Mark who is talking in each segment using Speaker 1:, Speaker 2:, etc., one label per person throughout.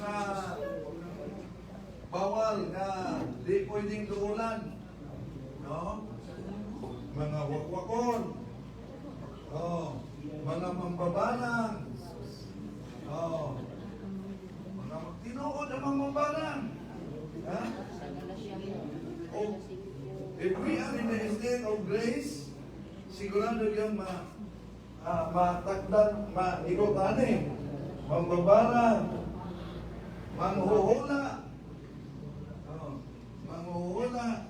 Speaker 1: mga bawal na di pwedeng duulan. No? Mga wakwakon. Oh, mga mambabalang. Oh, mga tinuod ang mambabalang. Ha? Oh, if we are in the state of grace, sigurado yung matakdan, maigotane, mambabalang, manghuhula. Oh, manghuhula.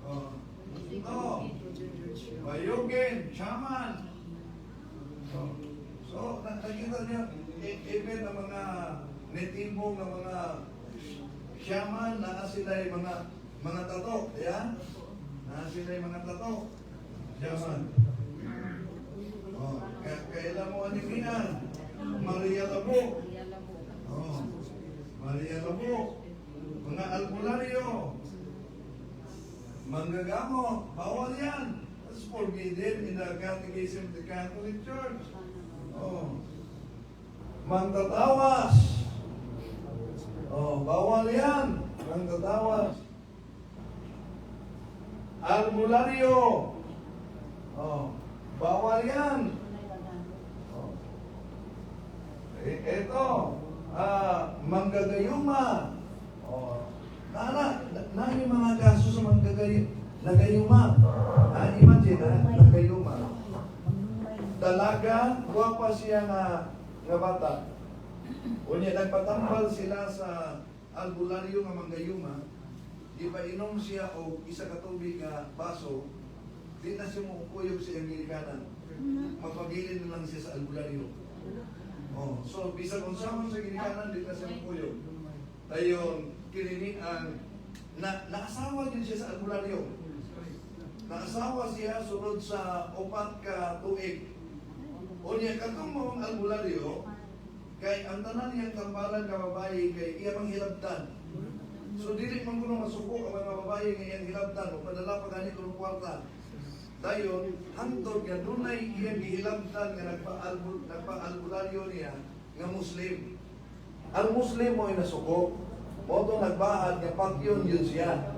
Speaker 1: Oh, oh, bayugin, shaman. Oh. So, nakikita niyo, even ang mga netibo ng mga shaman, na sila yung mga tato, yan? Na sila yung mga tato, shaman. Oh, kailan mo animingan? Maria Labo. Oh, Maria Labo. Mga albularyo. Manggagamo, bawal yan. That's forbidden in the Catechism of the Catholic Church. Oh. Mangtatawas. Oh, bawal yan. Mangtatawas. Albularyo. Oh, bawal yan. Oh. Ito, manggagayuma. Oh. Yung mga kaso sa nagayuma. Imagine, nagayuma. Dalaga, guwapa siya nga bata. Unya, nagpatambal sila sa albularyo nga manggayuma. Di ba inom siya o isa ka tubig nga baso, di na siya mukuyog sa Anglikanan. Magpabilin na lang siya sa albularyo. Oh, so, bisa kung saan sa Anglikanan, di na siya mukuyog. Tayon, kininig ang naasawa din siya sa albularyo. Naasawa siya sunod sa 4 ka tuig. O niya, katong mong albularyo, kay ang tanan niyang tambalan ka babae, kay iya mang hilabtan. So, dili man kuno masuko ang mga babae nga iyang hilabtan, o padala pa ganito ng kwarta. Dayon, hantod nga dunay iyang gihilabtan nga nagpa-albularyo niya nga Muslim. Ang Muslim mo ay nasuko. Moto nagbahad nga patyon yun siya.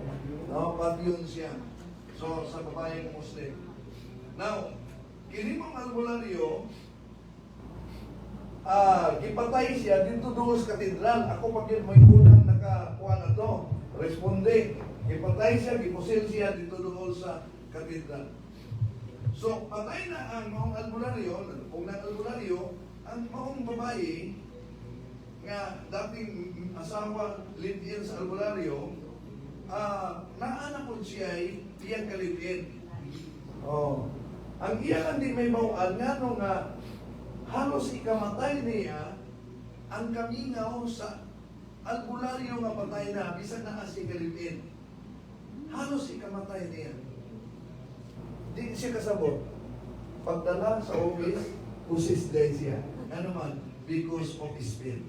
Speaker 1: No, patyon siya. So, sa babaeng Muslim. Now, kini mong albularyo, gipatay siya dito doon sa katedral. Ako pag yun, may unang nakakuha na to. Responde. Gipatay siya, gipusil siya dito doon sa katedral. So, patay na ang maong albularyo, kung nang-albularyo, ang maong babae, nga dating asawa live-in sa albularyo, naana po siya ay iyang kalipin. Oh. Ang iya hindi may mauan nga no nga halos ikamatay niya ang kamingaw sa albularyo nga patay na bisan na si kalipin. Halos ikamatay niya. Di siya kasabot. Pagdala sa office, pusis day siya. Ano man? Because of his faith.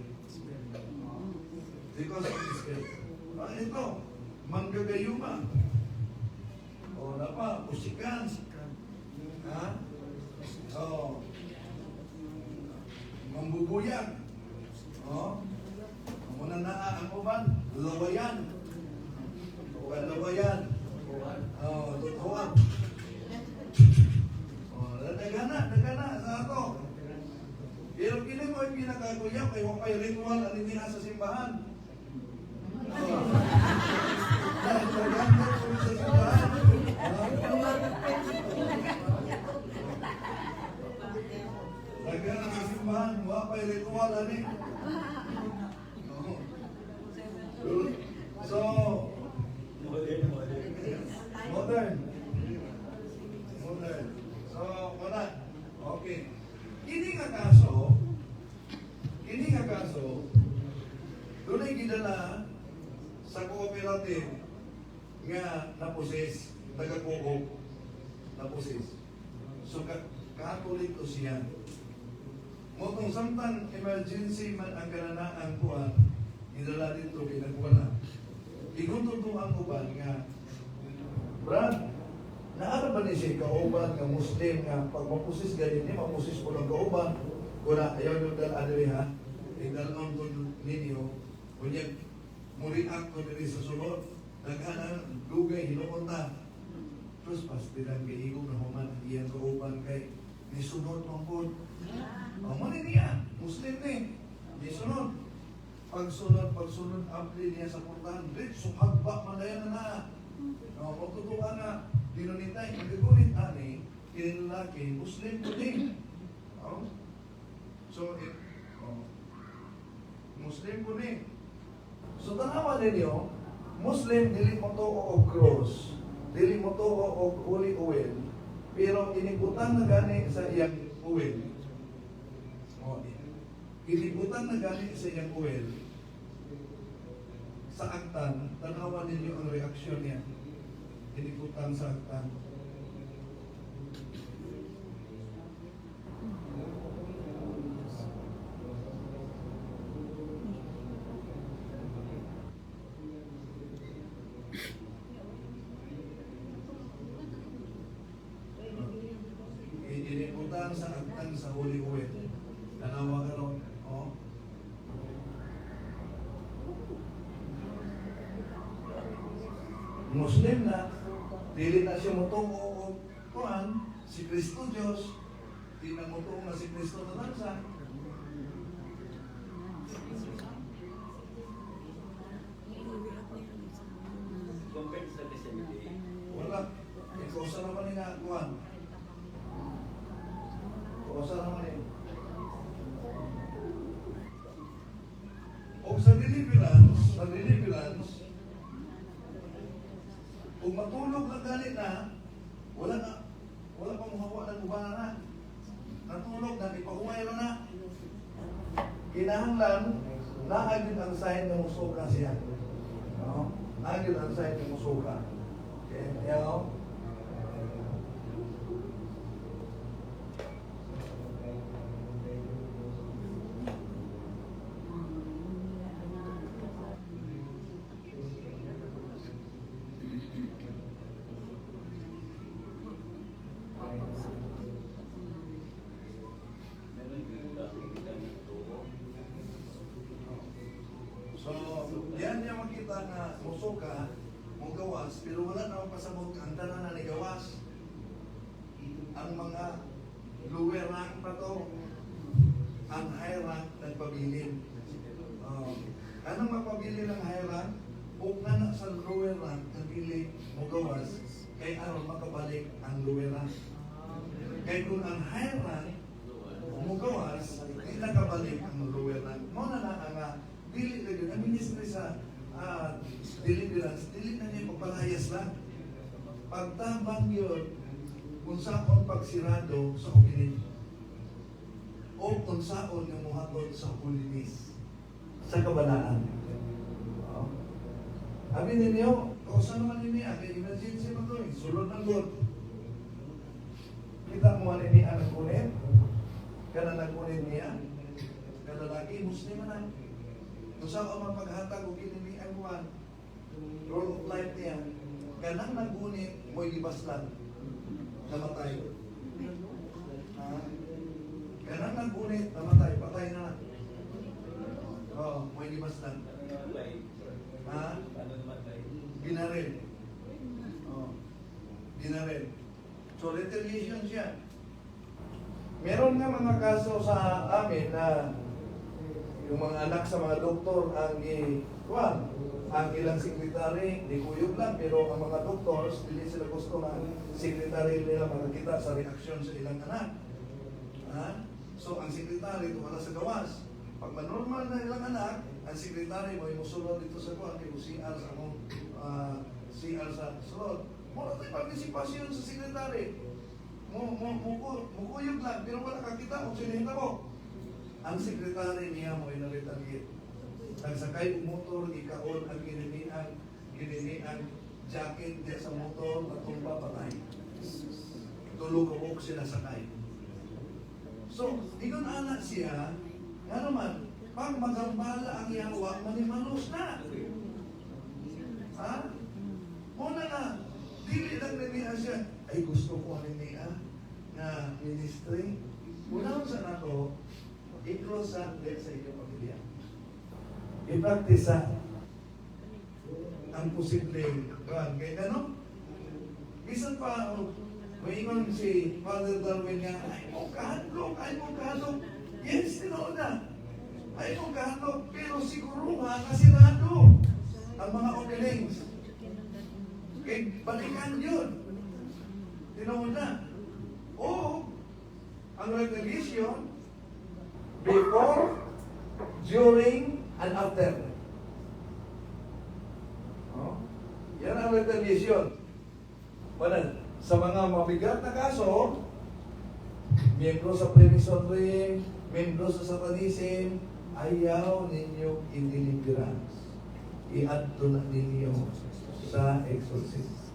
Speaker 1: Because of his faith. Ito, manggagayuma. O, napa, pusikan. Ha? O, mambubuyag. O, muna na ang uban, lawayan. Lawayan. O, tutuan. O, nagana sa ato. Pero kini mo yung pinakaguyaw, kay wakay ritual ang hindi sa simbahan. Nagaganda po sa simbahan. Nagaganda sa simbahan, wakay ritual ani. So, modern. So, wala. Okay. Kini nga kaso, doon ay gidala sa cooperative nga napusis, taga-kuog, napusis. So, Catholic o siya. Motong samtang emergency man ang kananaan kuha, gidala dito, pinagwala. Igututuan ko ba nga, Brad, naara ba ni siya kauban nga Muslim nga pag mapusis ganyan niya, mapusis po ng kauban, kung ayaw nyo dal adari ha, dalawang ko ninyo, kunya, muriak ko diri sa sulod, naghanang dugay, hinuon na. Terus pastilan kay igong na human, iyan kauban kay nisunod ang pod. Mani niya, Muslim ni, nisunod. Pagsunod, ampli niya sa portahan, so hagba man na yan na. Magtutuwa na, dinunitay, magkagunit ani, kinilaki, Muslim ko din. So, Muslim ko din. So, tanawa ninyo, Muslim, dili mo to o cross, dili mo to o holy oil, pero inibutan na gani sa iyang oil. Inibutan na gani sa iyang oil. Sa aktan, tanawa ninyo ang reaksyon niya. Inibutan sa aktan. Inibutan sa aktan sa holy oil. Tanawa ka ron. Muslim na, dili na siya mutong o kuhan, si Kristo Diyos, di na mutong na si Kristo na tansa. Wala, ikaw sa naman nga kuhan. Ikaw sa naman eh. O sa deliverance, kung matulog na galit na, wala pang hawa ng ubana na. Natulog na, ipahuway na. Kinahanglan, naagin ang sign ng musuka siya. Naagin ang sign ng musuka. Okay, ayaw. So, yan niya makita na musuka, mong gawas, pero wala na pasabot ang tanan na gawas. Ang mga lower rank pa to, ang high rank nagpabilin. Anong mapabili ng high rank? Kung nga na sa lower rank, nabili mo gawas, kay aron makabalik ang lower rank. Kaya kung ang high rank, mo gawas, hindi nakabalik ang lower rank. Muna na ang dili na yun, ang ministry sa deliverance, dili na niya papalayas lang. Pagtabang yun, kung saan pagsirado sa opinion, o kung saan yung muhatod sa holiness, sa kabanaan. Abi ninyo, kausan naman niya, kaya emergency mo to, sulod ng God. Kita mo man niya ang nagkunit, kana nagkunit niya, kada lagi, Muslim na. Kung saan ang mapaghatag o kinini ang buwan, role of life niya, kanang nagunit, mo'y libaslan, namatay. Kanang nagunit, namatay, patay na. Mo'y libaslan. Binaril. Binaril. So, retaliation siya. Meron nga mga kaso sa amin na yung mga anak sa mga doktor ang ang ilang sekretary, di kuyog lang, pero ang mga doctors, hindi sila gusto na sekretary nila makakita sa reaksyon sa ilang anak. So, ang sekretary, ito wala sa gawas. Pag manormal na ilang anak, ang sekretary mo, imusulod dito sa kuwan, kaya CR sa akong CR sa sulod. Muna tayo participasyon sa sekretary. Mukuyog lang, pero wala kakita kung sinihita mo. Ang sekretary niya mo ay nalitagit. Nagsakay ng motor, ikaon ang gininian, jacket niya sa motor, natumba patay. Tulog kabuk sila sakay. So, ingon anak siya, nga naman, pag magambala ang yawa, manimanos na. Muna na, dili lang niya siya, ay gusto ko niya na ministry. Unang sa nato, i-close sa inyong pamilya. I-practice sa ang posibleng kuan. Kaya ano? Bisan pa, maingon si Father Darwin nga, ay mo kahadlok. Yes, tinoon na. Ay mo kahadlok, pero siguro nga kasirado ang mga openings. Kaya balikan yun. Tinoon na. O, ang revelation, before, during, and after. Oh, yan ang revelation. Sa mga mabigat na kaso, miyembro sa Freemasonry, miyembro sa Satanism, ayaw ninyo in-deliverance. I-add to na ninyo sa exorcism.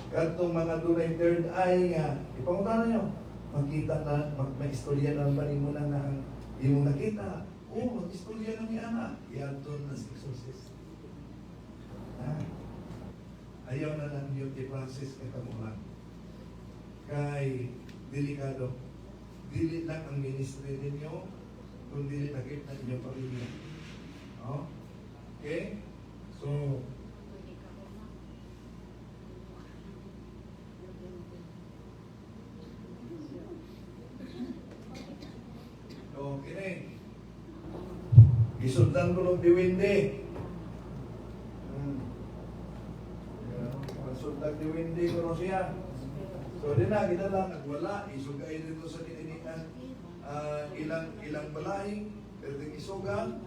Speaker 1: Katong mga dunay third eye nga, ipangutan nyo, makita na, may istorya na ba mo na yung nakita? Oo, mag-istorya na ni Ana. I-add to na sa exorcism. Ayaw na lang yung i-process katamuhan. Kay delikado. Dili lang ang ministry ninyo, kung dili takip na inyong pamilya. Oh? Okay? So, kini. Gisundan ko ng diwindi. Sundag ni Wendy ko siya. So din na kita lang nagwala, isugay dito sa kininian ilang balay, pero isuga.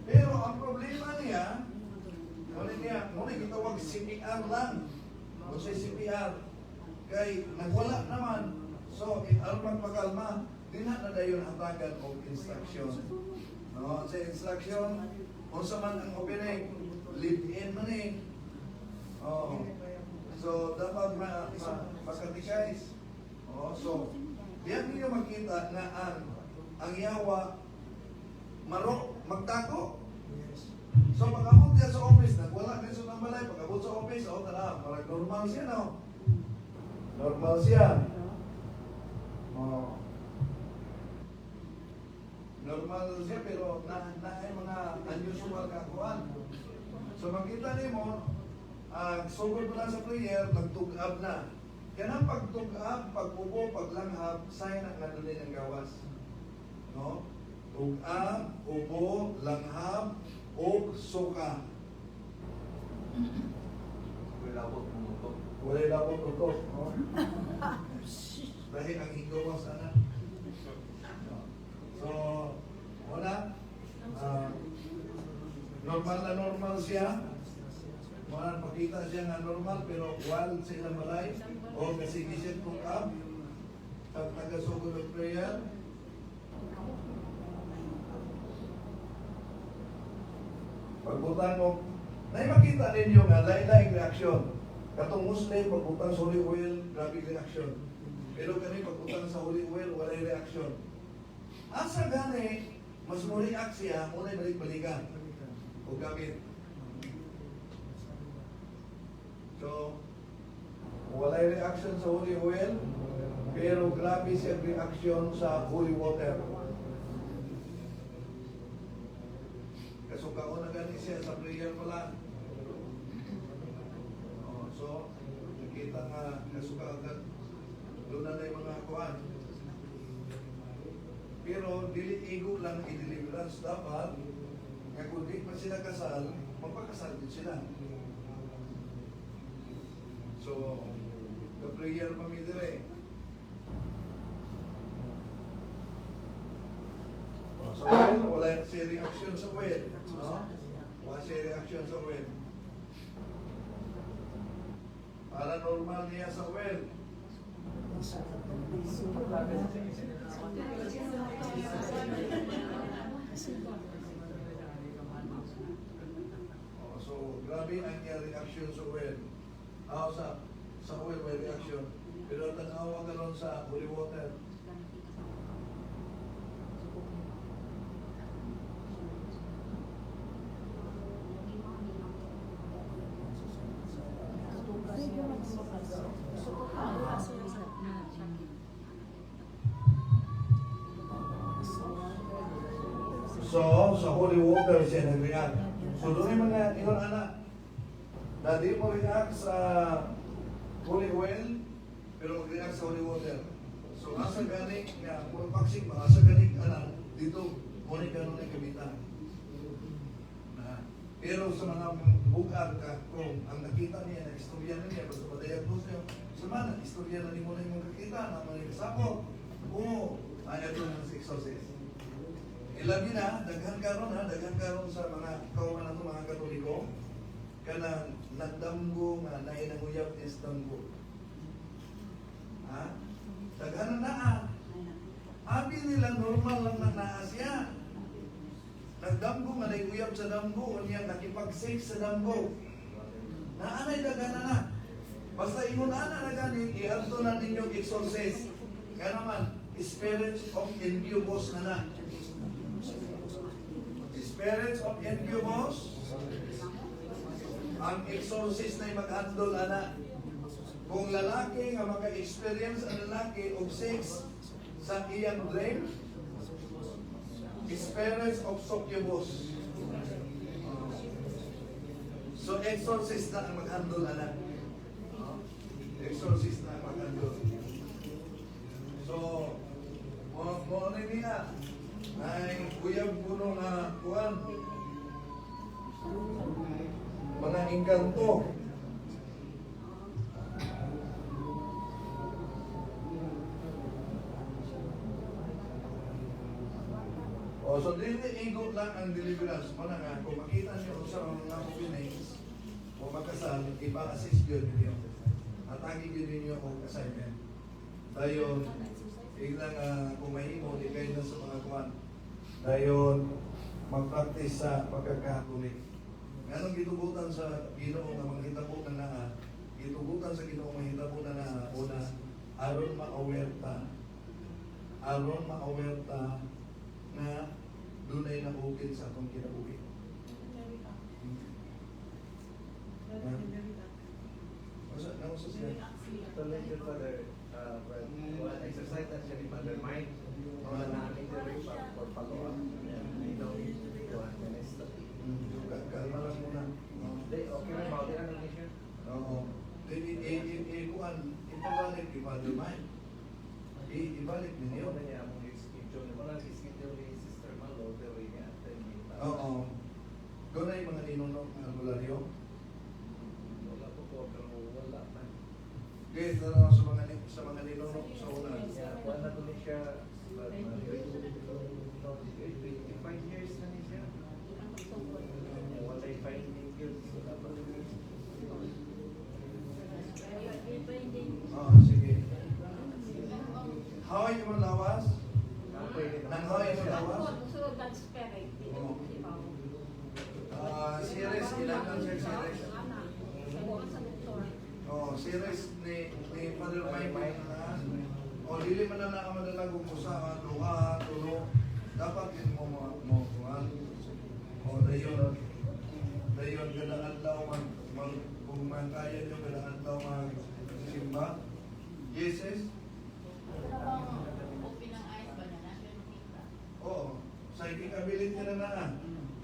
Speaker 1: Pero ang problema niya, muna gitawag CPR lang. O sa CPR, kay nagwala naman. So, ang magpakalma, di na dayon ang tagan o instruction. No, sa instruction, kung sa man ang opening, live-in man eh. Oh. So, dapat makatikais. Oh, so, diyan niyo makita na ang yawa magtako. So, pag-abot niya sa office, nagwala din sa balay, pag-abot sa office, tala, parang normal siya, no? Normal siya. Oh. Normal siya, pero na mga unusual kakuan. So, makita niyo mo, sugod mo lang sa prayer, magtug-ab na. Kaya nang pagtug-ab, pag-ubo, paglanghab, sign ang nadunin ang gawas. No? Tug-ab, ubo, langhab, o suka. Wala labot utok. No? Dahil ang higawas na. So, wala. Normal siya. Mga pakita siya nga normal, pero while sa ilang balay, o kasi gisip kong up, at taga-sugod ng prayer, pagbutan mo, makita ninyo nga, lain-laing reaksyon. Katong Muslim, pagbutan sa holy oil, grabe reaksyon. Pero kami, pagbutan sa holy oil, walay reaksyon. Asa gani, mas mo-react siya, muna balik-balikan. O gamit. So, walay reaction sa holy oil, pero grabe siyang reaction sa holy water. Kasukaon na gani siya sa prayer pala. So, nakita nga kasukaon na doon na yung mga kuhan. Pero dili igo lang i-deliverance. Dapat, kaya kung di pa sila kasal, magpakasal din sila. So, the prayer pa mi dire. So, wala siya reaction sa oil. No? Wala siya reaction sa oil. Paranormal niya sa oil. So, grabe ang niya reaction sa oil. Sa oil may reaction. Pero tanawa ka ron sa holy water. So, sa holy water siya nag-react. So, doon yung mga ingon anak, na di mo react sa holy oil, pero mag-react sa holy water. So, asa gani nga, mura vaccine ba, asa gani anak, dito, muna ganun ay kabitan. Pero sa mga bugag ka, kung ang nakita niya, na-istorya na niya, basta madayag po siya, sa mga istorya na ni mo na yung kakita, na mga kasapot, oo, ayaw ito ng exorcist. Ilabi na, daghan karon sa mga kauman nato mga Katoliko, kanang nagdamgo nga nainanguyab is damgo. Ha? Daghan na abi nila normal lang na naa siya. Nagdamgo nga nainguyab sa damgo, unya nakipag-sex sa damgo. Naanay daghan na. Basta ingon ana na gani, iadto na ninyo exorcist. Kaya naman, spirits of incubus na. Spirits of incubus, ang exorcist na mag-handle ana. Kung lalaki nga maka-experience ang lalaki of sex sa iyang dream, spirits of succubus. So exorcist na ang mag-handle ana. Exorcist na ang mag-handle. So, mo niya ay kuyab puno nga kuan mga engkanto. O so dili igot lang ang deliverance mo na nga kung makita niyo sa mga combinations o magkasal, ipa-assist yun ninyo. Atagi yun ninyo o assignment. Dayon, tignan kung mahimo, di kayo na sa mga kuwan. Dayon, mag-practice sa pagkakatulik. Ganong gitugutan sa Ginoo nga mga hitabo na naa, gitugutan sa Ginoo mga hitabo na naa, una, aron ma-awerta na dunay na bukid sa atong kinabuhi. Masa siya?
Speaker 2: Tuloy yun, Father. Exercise na siya ni Father Mike. Mga namin din for follow-up. I know,
Speaker 1: Kalma lang muna.
Speaker 2: okay lang, bawal din ang siya.
Speaker 1: Oo. Ipabalik kay Father Mike. Ibalik ninyo.
Speaker 2: Ano niya, ang schedule. Walang schedule ni Sister Malo, pero yung attend niya.
Speaker 1: Oo. Doon na yung mga ninunok ng albularyo.
Speaker 2: Wala po po, pero wala pa.
Speaker 1: Guys, na sa mga ninunok sa una.
Speaker 2: Wala ko niya siya, 25 years na niya siya. Wala yung finding guilt. Wala pa rin.
Speaker 1: Sige. Haway mo lawas? Nang haway mo lawas? Series, ilan lang siya series? Series ni Father Mike. Dili man na nakamadala kung usahan, duha, tulo. Dapat din mo kuhan. Dayon gadaan daw kung man kaya nyo gadaan daw simba. Jesus? Oo. Psychic ability na.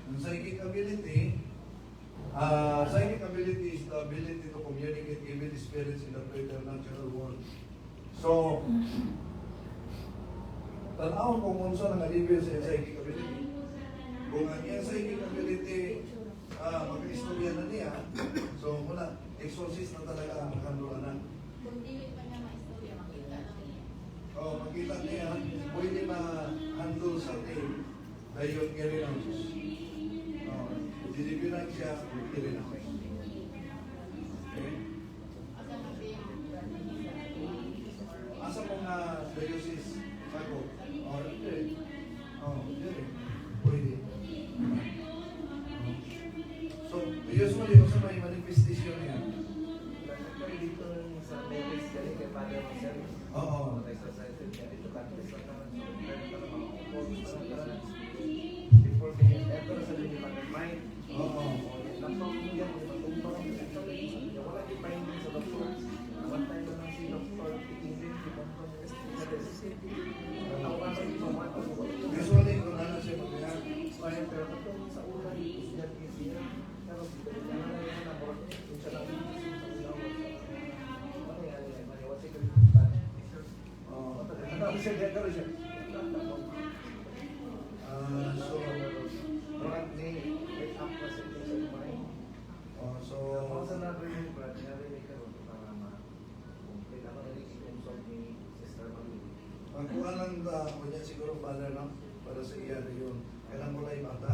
Speaker 1: Ang psychic ability is the ability to communicate evil spirits in the preternatural world. So, tanawon kung unsa nang alivio sa psychic ability. Kung ang iyang psychic ability mag-istorya na niya, so muna, exorcist na talaga ang kanduanan.
Speaker 3: Kung dili pa niya maistorya, makita lang niya.
Speaker 1: Makita niya, pwede ma-handle sa team. Dayon nga rin ang dilibiran siya, pwede rin ako. Okay? Asa po nga diocese? Sago? Hindi. Hindi. Pwede. So, usually, kung sa may manifestation niya,
Speaker 2: Dito sa Memphis, galing kay Father Marcel.
Speaker 1: Oo.
Speaker 2: Exercise niya dito, practice lang naman. Before being ever sa Lili Father Mike.
Speaker 1: Oo.
Speaker 2: Laptop mo yan, matumpang. Wala yung finding sa doktor. Naman tayo lang si Dr. Pitingin, si Dr.
Speaker 1: Usually, kung ano siya mag-react,
Speaker 2: yan, pero katong sa una, yan easy yan. Pero yan na yan, naborot. Kung siya lang, ano yan, maniwat siya kalimutan. Ano siya, yan, pero siya.
Speaker 1: So,
Speaker 2: Brad ni, wake up pa siya sa mind.
Speaker 1: so,
Speaker 2: Kung sa narinig, Brad, narinig ka rin para kung kailangan na i-consult ni Sister Mami.
Speaker 1: ang kuha lang kunya siguro father no? Para sa iya na yun. Kailan mo lang yung bata?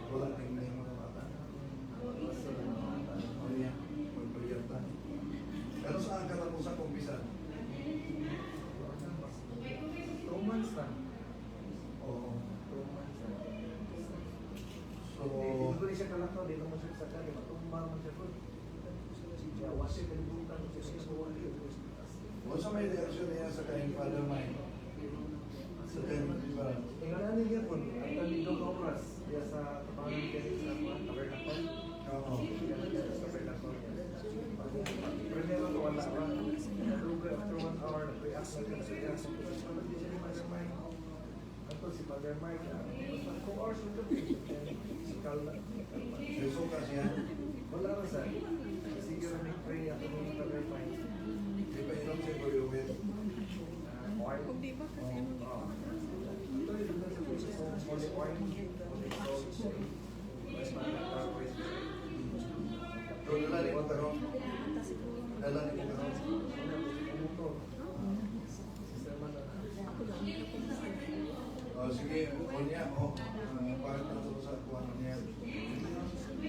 Speaker 1: Wala na yung mga bata. O niya, magpaliyata. Pero saan ka tapos sa kumpisan?
Speaker 2: 2 months na.
Speaker 1: Oo.
Speaker 2: 2 months na.
Speaker 1: So,
Speaker 2: Hindi ko rin siya kalakaw, di naman siya sa kanya, matumba naman siya doon. Siya, wasi, kalibutan siya sa suwali.
Speaker 1: kung sa may reaksyon niya sa kayong father mind? Sa kayong, di ba?
Speaker 2: Ingalanin niya po, ang talidong oras, diya sa tapangan niya sa tabernacle.
Speaker 1: Oo.
Speaker 2: Primero to wala ka. Nalugar after 1 hour, nag-react na siya sa iya. Hindi siya ni Mother Mike. Ato si Mother Mike, 2 hours na gabi. Si Carla.
Speaker 1: May suka siya.
Speaker 2: Wala na sa. Sige rin nag-pray ako ng Mother Mike.
Speaker 1: Di ba inom siya for your will?
Speaker 2: Oil. Ito yung doon sa puso sa holy oil. Holy salt. Mas mga
Speaker 1: So, dala ni mo karon. Dala ni mo karon. Sige, kunya o. Bakit na ito sa kuha niya?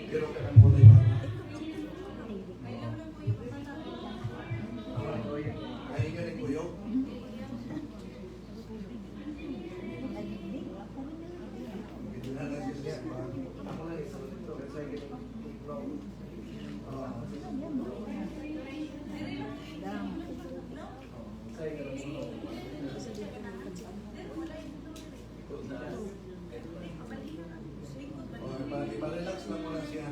Speaker 1: Pero ka nang muli ba? Ay, ka rin kuyo? Hindi na lang siya ba?
Speaker 2: Ako lang isa dito kasi ganito. Saya ganito.
Speaker 1: Ipa-relax lang muna siya.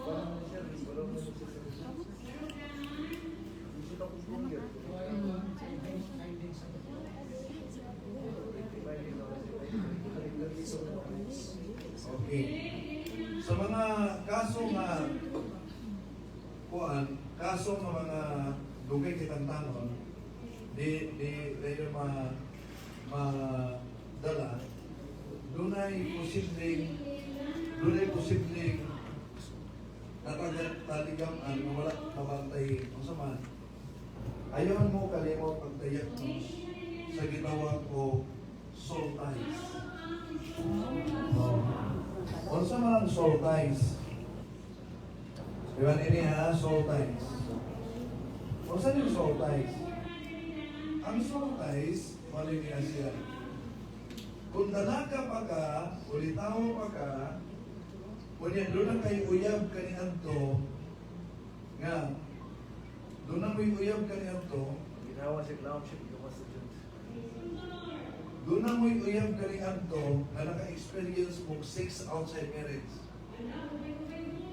Speaker 2: Parang siya, wala mo siya sa gusto. Gusto ko kung yun.
Speaker 1: Okay. Sa mga kaso nga kuan, kaso nga mga dugay kitang tanon, di dayon dala dunay posibleng nataligaman nga wala mabantay kung saan. Ayaw mo kalimot ang diagnose sa gitawag ko soul ties. Unsa man ang soul ties? Diba ini ha, soul ties. Unsa yung soul ties? Ang soul ties, mali niya siya. Kung dalaka pa ka, ulitaw pa ka, kunya doon na kayo uyab kaniadto, nga, doon na mo'y uyab kaniadto,
Speaker 2: Ginawa siya clown siya, ginawa sa Diyos.
Speaker 1: doon na mo'y uyab kaniadto, na naka-experience mo 6 outside marriage.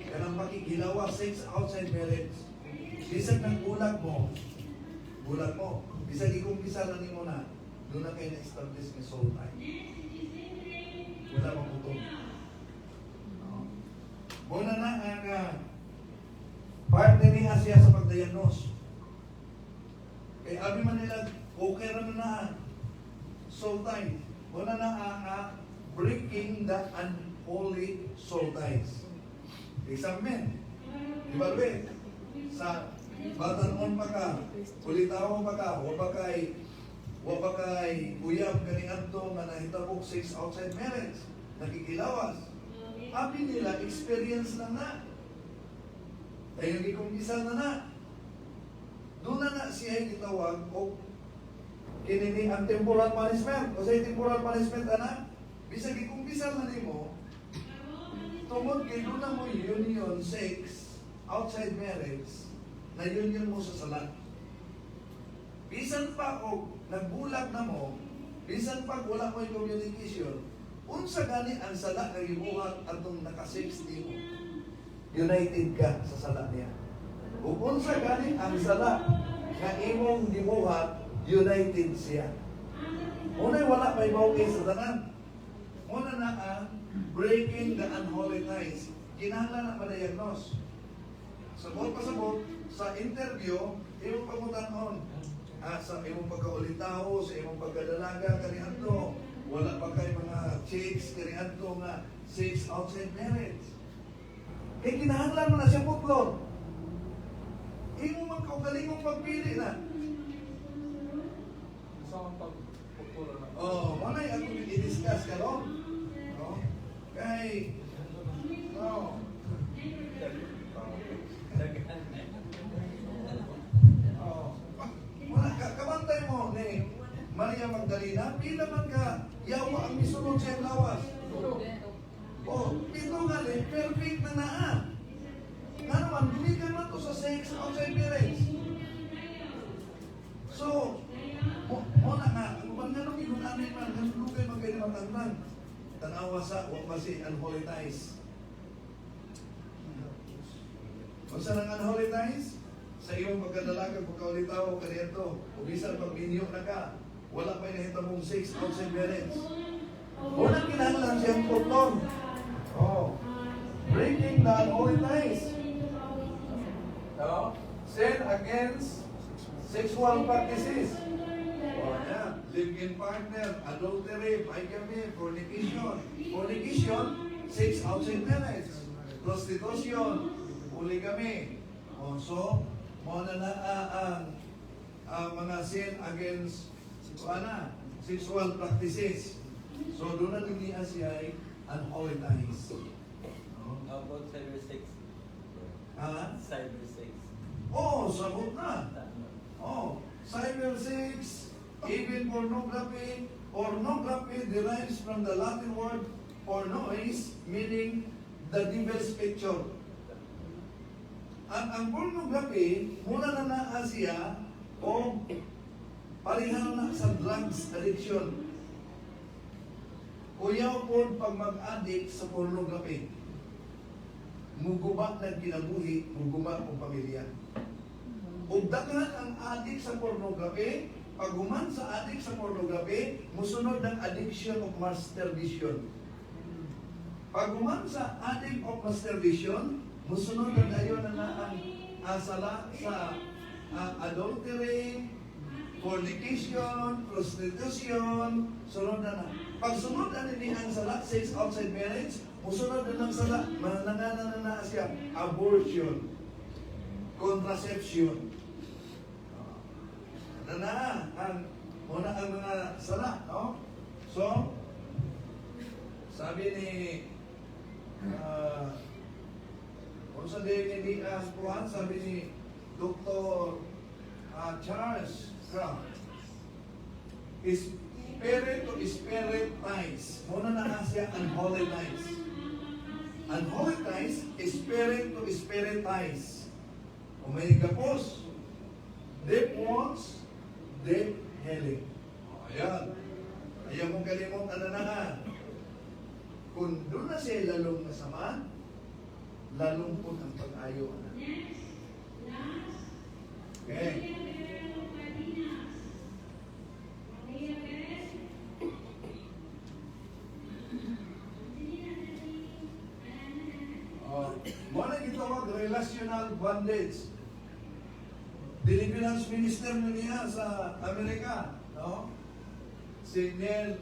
Speaker 1: Kanang makikilawa 6 outside marriage. Bisag ng bulag mo, bisag ikumpisa na nimo na, doon na kayo na-establish ng soul tie. Wala maputong. Muna na ang part ni Asia sa pagdiagnose. Kaya abi man nila, okay na na soul tie. Muna na ang breaking the unholy soul ties. Isang men, di ba be? Sa batanon pa ka, ulitaw pa ka, wa pa kay uyab kani adto nga nahitabok 6 outside marriage, nakikilawas. Abi nila experience lang na. Ay gikumpisa na. Doon na siya gitawag o kinini ang temporal punishment. O sa temporal punishment ana, bisag gikumpisa na nimo, tungod kay doon na mo union sex outside marriage, na union mo sa sala. Bisan pa o nagbulag na mo, bisan pa wala mo yung communication, unsa gani ang sala nga gibuhat atong naka-6 mo. United ka sa sala niya. Ug unsa gani ang sala nga imong gibuhat, united siya. Una'y wala pa ibaw kay sa tanan. Una na ang breaking the unholy ties. Kinahanglan na ma-diagnose. Sabot pa sabot, sa interview, imong pagmutanon. Sa imong pagkaulitaw, sa imong pagkadalaga, kaniadto. Wala pa kay mga chicks, kaniadto nga sex outside marriage. Kaya kinahanglan mo na siya putlon. Imo man kaugalingong pagpili na.
Speaker 2: Sa ang pagpupula na.
Speaker 1: Manay ako i-discuss ka ron. No? Kay, no. Kabantay mo ni Maria Magdalena, pila man ka, yawa ang misunod siyang lawas. Pito nga perfect na naa. Nga naman, bumigay man to sa sex outside marriage. So, mo na nga, ang bang nga nung inunanin man, ganun lugay magkaya matandang. Tanawa sa, wak ba si unholy ties. Kung saan ang unholy ties? Sa iyong pagkadalaga, pagkaulitaw, kanito, ubisan pag minyo na ka, wala pa inahita mong sex outside marriage. Unang kinahanglan siyang putlon. Breaking the unholy ties. No? Sin against sexual practices. Live-in partner, adultery, bigamy, fornication. Fornication, sex outside marriage. Prostitution, polygamy. So, muna na ang mga sin against sexual practices. So, doon na dumihan siya ay unholy ties.
Speaker 4: How about cyber sex? Cyber sex.
Speaker 1: Sabot na. Cyber sex, even pornography. Pornography derives from the Latin word pornois, meaning the devil's picture. Ang pornography, muna na naa siya o parihang na sa drugs addiction. Kuyaw po pag mag-addict sa pornography. Muguba ng kinabuhi, muguba ang pamilya. Ug daghan ang addict sa pornography, pag human sa addict sa pornography, musunod ng addiction of masturbation. Pag human sa addict of masturbation, musunod na tayo na ang sala sa adultery, fornication, prostitution, sunod na. Pag sunod na nini ang sala, sex outside marriage, musunod na ng sala, mananana na siya, abortion, contraception. Muna ang mga sala, no? So, sabi ni kung sa hindi kuhan, sabi ni Dr. Charles Kraft, spirit to spirit ties. Muna na siya unholy ties. Unholy ties, spirit to spirit ties. Kung may kapos, deep wounds, deep healing. Ayan. Ayaw mong kalimutan na. Kung doon na siya lalong masama, lalong po ang pag-ayo. Okay. Muna gitawag relational bondage. Deliverance minister niya sa Amerika, no? Si Neil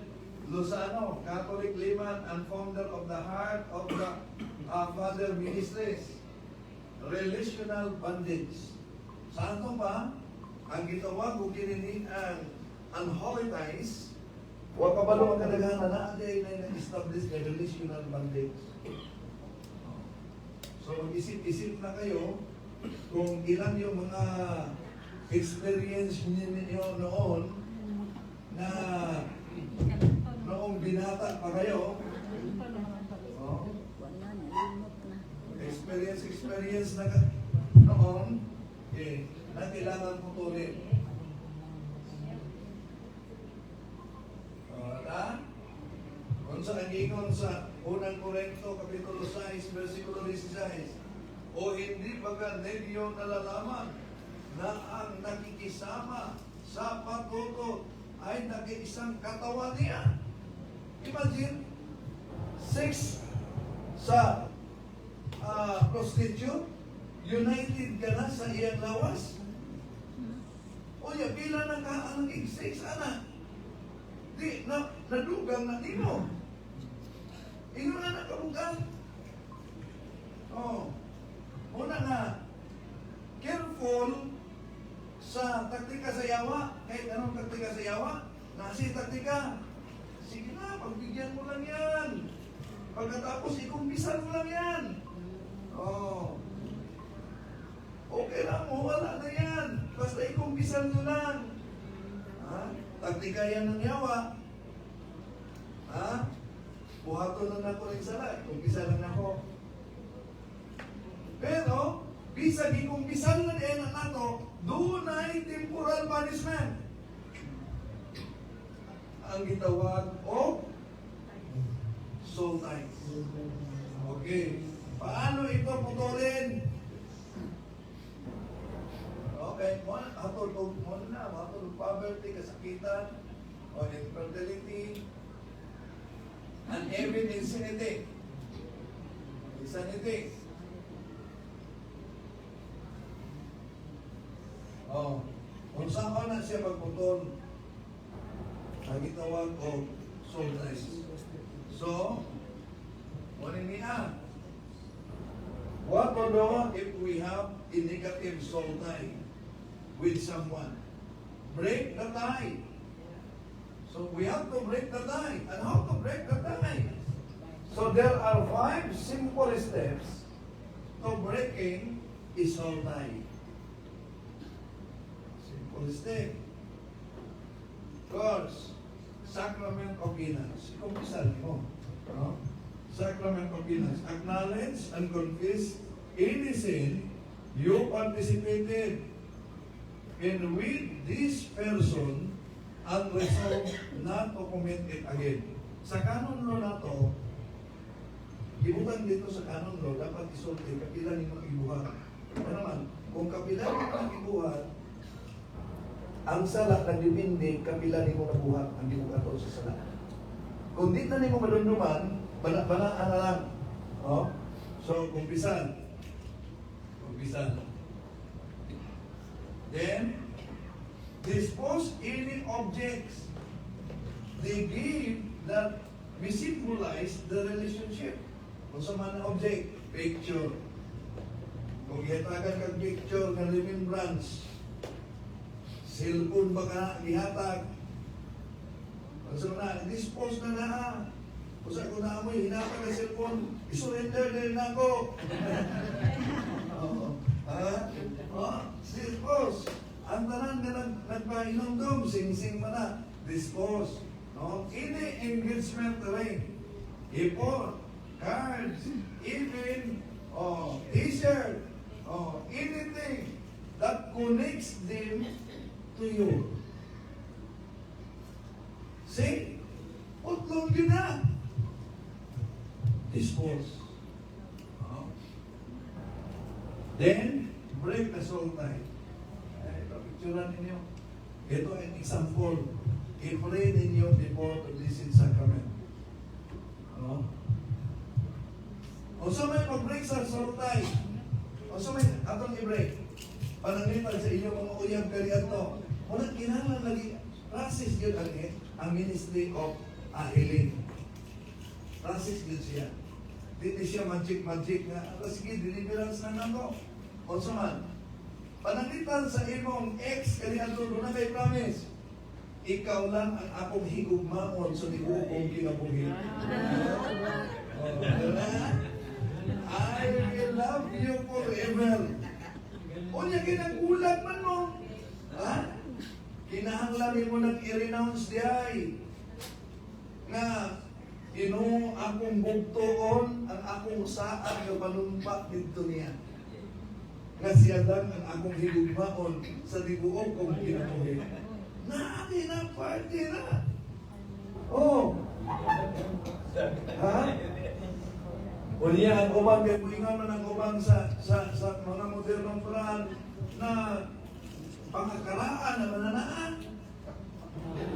Speaker 1: Lozano, Catholic layman and founder of the Heart of the Father Ministries. Relational bondage. Saan to ba? Ang gitawag o kinini ang unholy ties, huwag pa ba naman kadaghan na na-establish na relational bondage. So mag-isip-isip na kayo kung ilan yung mga experience ninyo noon na noong binata pa kayo, experience na noon, na kailangan putulin. Kung sa nagingon sa unang Korinto, Kapitulo 6, versikulo 16, o hindi baga ninyo nalalaman na ang nakikisama sa patutot ay daki isang katawan niya. Imagine, sex sa prostitute, united ka na sa iyang lawas. O ya, pila na ka ang sex, ana. Di, nadugang na nimo. Inyo na nakabugang. Oh, una nga, careful sa taktika sa yawa. Kahit anong taktika sa yawa, nasi taktika. Sige na, pagbigyan mo lang yan. Pagkatapos, ikumpisan mo lang yan. Oh. Okay lang mo, wala na yan. Basta ikumpisan mo lang. Ha? Taktika yan ng yawa. Ha? Buhato lang ako ng sala. Ikumpisa lang ako. Pero, bisag ikumpisan na yan ang nato, doon ay temporal punishment. Ang gitawag o soul ties. Okay. Paano ito putulin? Okay. Hatol na. Hatol poverty, kasakitan, o infertility, and even insanity. Insanity. Oh. Kung saan ko na siya magputol, ang gitawag o soul ties. So, what to do if we have a negative soul tie with someone? Break the tie. So we have to break the tie. And how to break the tie? So there are 5 simple steps to breaking a soul tie. Simple step. First, sacrament of penance. Kumpisan mo. No? Sacrament of penance. Acknowledge and confess any sin you participated in with this person and resolve not to commit it again. Sa canon law na to, gibutan dito sa canon law, dapat isulti, kapila ni mga ibuhat. Ano naman, kung kapila ni mga ibuhat, ang sala na dipindi, kapila ni mga buhat ang gibuhat sa sala. Kung di na ni mo madunduman, bala-balaan na lang. Oh? So, kumpisan. Then, dispose any objects they give that we symbolize the relationship. Kung sa mga object, picture. Kung ihatagan kang picture ng remembrance, cellphone ba ka ihatag? Kung sa mga, dispose na na. Kung sa kung naamoy, hinatag ang cellphone, isurrender din na ako. Dispose. Ang tanan na nagpahinumdum, sing-sing mo na. Dispose. No? Any engagement ring, ipon, cards, even t-shirt, anything that connects them to you. See? Putlong yun na. Dispose. Then, break the soul tie. Ito, picturean ninyo. Ito ang example. I-pray ninyo before the Blessed Sacrament. Ano? O sa may pag-break sa soul tie, o sa may atong i-break, pananglitan sa inyo mga uyab kariyan to, wala kinahanglan lagi, process yun ang ministry of healing. Process yun siya. Dito siya magic nga, sige, deliverance na nako. O sa man, pananglitan sa imong ex kariyan to, doon na kay promise, ikaw lang ang akong higugmaon sa libuong kinabuhi. I will love you forever. O niya kinagulat man mo. Ha? Kinahanglan mo nag-i-renounce diay. Nga, akong bugtoon, ang akong saan nga panumpak dito niya. Nga siya lang ang akong higugmaon sa libuong kong kinabuhi. Naami na, party na. Oh. Ha? O niya, ang ubang, kaya buhingan man ang ubang sa mga modernong paraan na pangakaraan na mananaan.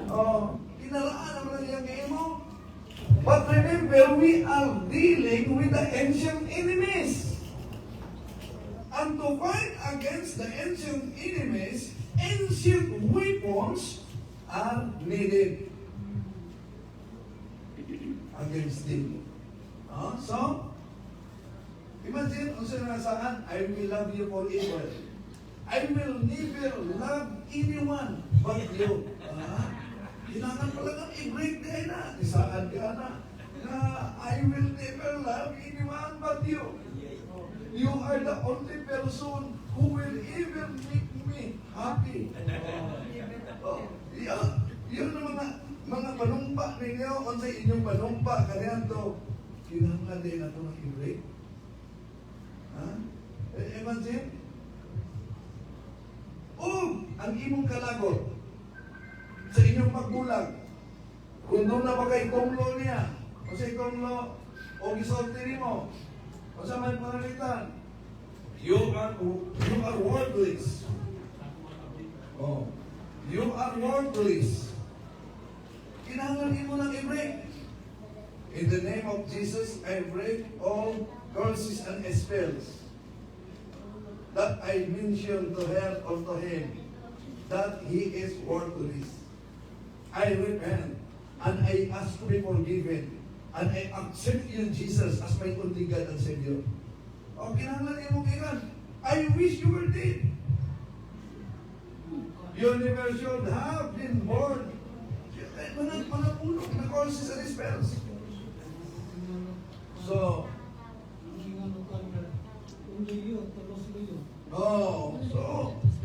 Speaker 1: Oh. Remember, we are dealing with the ancient enemies. And to fight against the ancient enemies, ancient weapons are needed against them. So, imagine, kung saan, I will love you forever. I will never love anyone but you. Kailangan pala ng i-break din na. Isaan ka na. I will never love anyone but you. You are the only person who will ever make me happy. Yun ang mga panumpa ninyo, kung sa inyong panumpa, kanyan to, kinahanglan din na ito ng i-break. Imagine, ang imong kalagot sa inyong pagbulag, kung doon na ba kay kumlo niya, o sa kumlo, o gisulti mo, o sa may panalitan, you are worthless. You are worthless. Kinahanglan mo ng i-break. In the name of Jesus, I break all curses and spells that I mentioned to her or to him, that he is worthless. I repent and I ask to be forgiven and I accept you, Jesus, as my only God and Savior. Kinahanglan mo ikan. I wish you were dead. You never should have been born. Manapulok na causes and spells. So,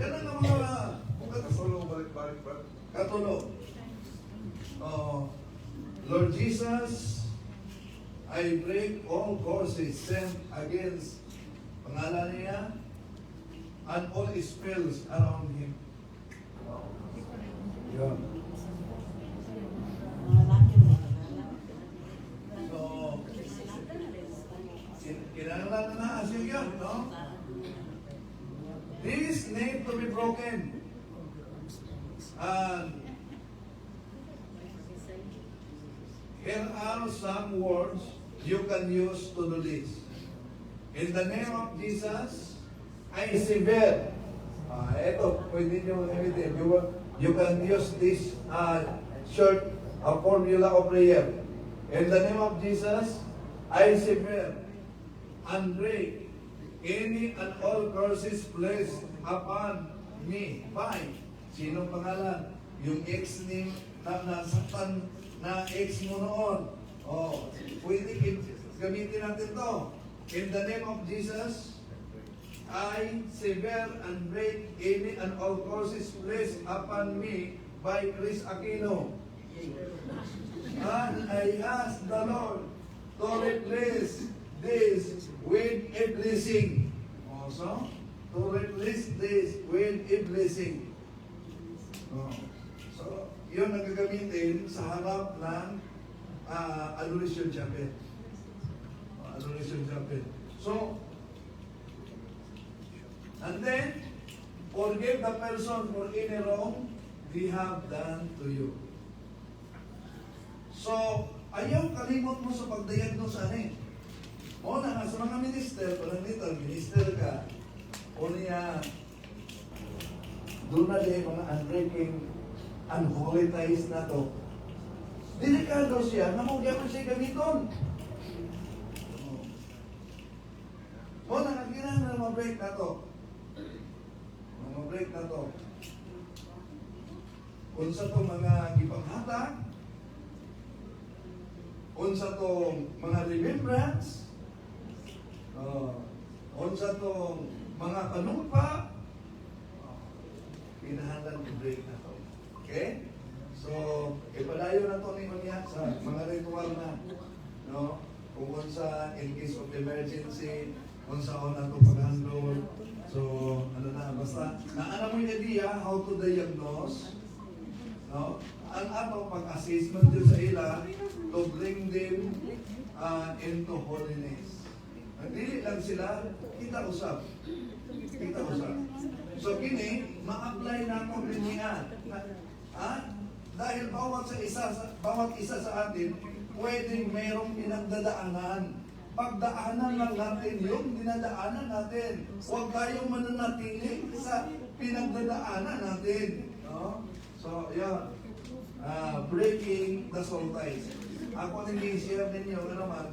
Speaker 1: kailan na mga katulog. Lord Jesus, I break all curses sent against pangalan niya and all spells around him. Yeah. Kinahanglan na asya yun, no? This need to be broken. And here are some words you can use to do this. In the name of Jesus, I sever. Ito, pwede nyo gamitin. You can use this short formula of prayer. In the name of Jesus, I sever and break any and all curses placed upon me by sinong pangalan? Yung ex ni nasaktan na ex mo noon. Pwede gamitin natin to. In the name of Jesus, I sever and break any and all curses placed upon me by Chris Aquino. And I ask the Lord to replace this with a blessing. Also, to replace this with a blessing. So, yun ang gagamitin sa harap ng Adoration Chapel. Adoration Chapel. So, and then, forgive the person for any wrong they have done to you. So, ayaw kalimot mo sa pagdiagnose ani. O na, sa mga minister, parang dito, minister ka, o niya, doon na din mga unbreaking, unholy ties na to. Delikado siya, namugyan mo siya gamiton. O na, kailangan na ma-break na to. Ma-break na to. Unsa to mga gipanghatag, unsa to mga remembrance, unsa to mga panumpa, kinahanglan i-break na to. Okay? So, ipadayo na to ni Manya sa mga ritual na, no? Kung unsa in case of emergency, unsa na to pag-handle. So, ano na, basta, naana mo yung idea how to diagnose, no? Ang ato pag-assessment din sa ila to bring them into holiness. Nagdili lang sila, kita usap. Kita usap. So, kini, ma-apply na ako rin niya. Dahil bawat isa sa atin, pwedeng mayroong pinagdadaanan. Pagdaanan lang natin yung dinadaanan natin. Huwag tayong mananatili sa pinagdadaanan natin. No? So, yun. Breaking the soul ties. Ako nag-i-share ninyo, ano naman,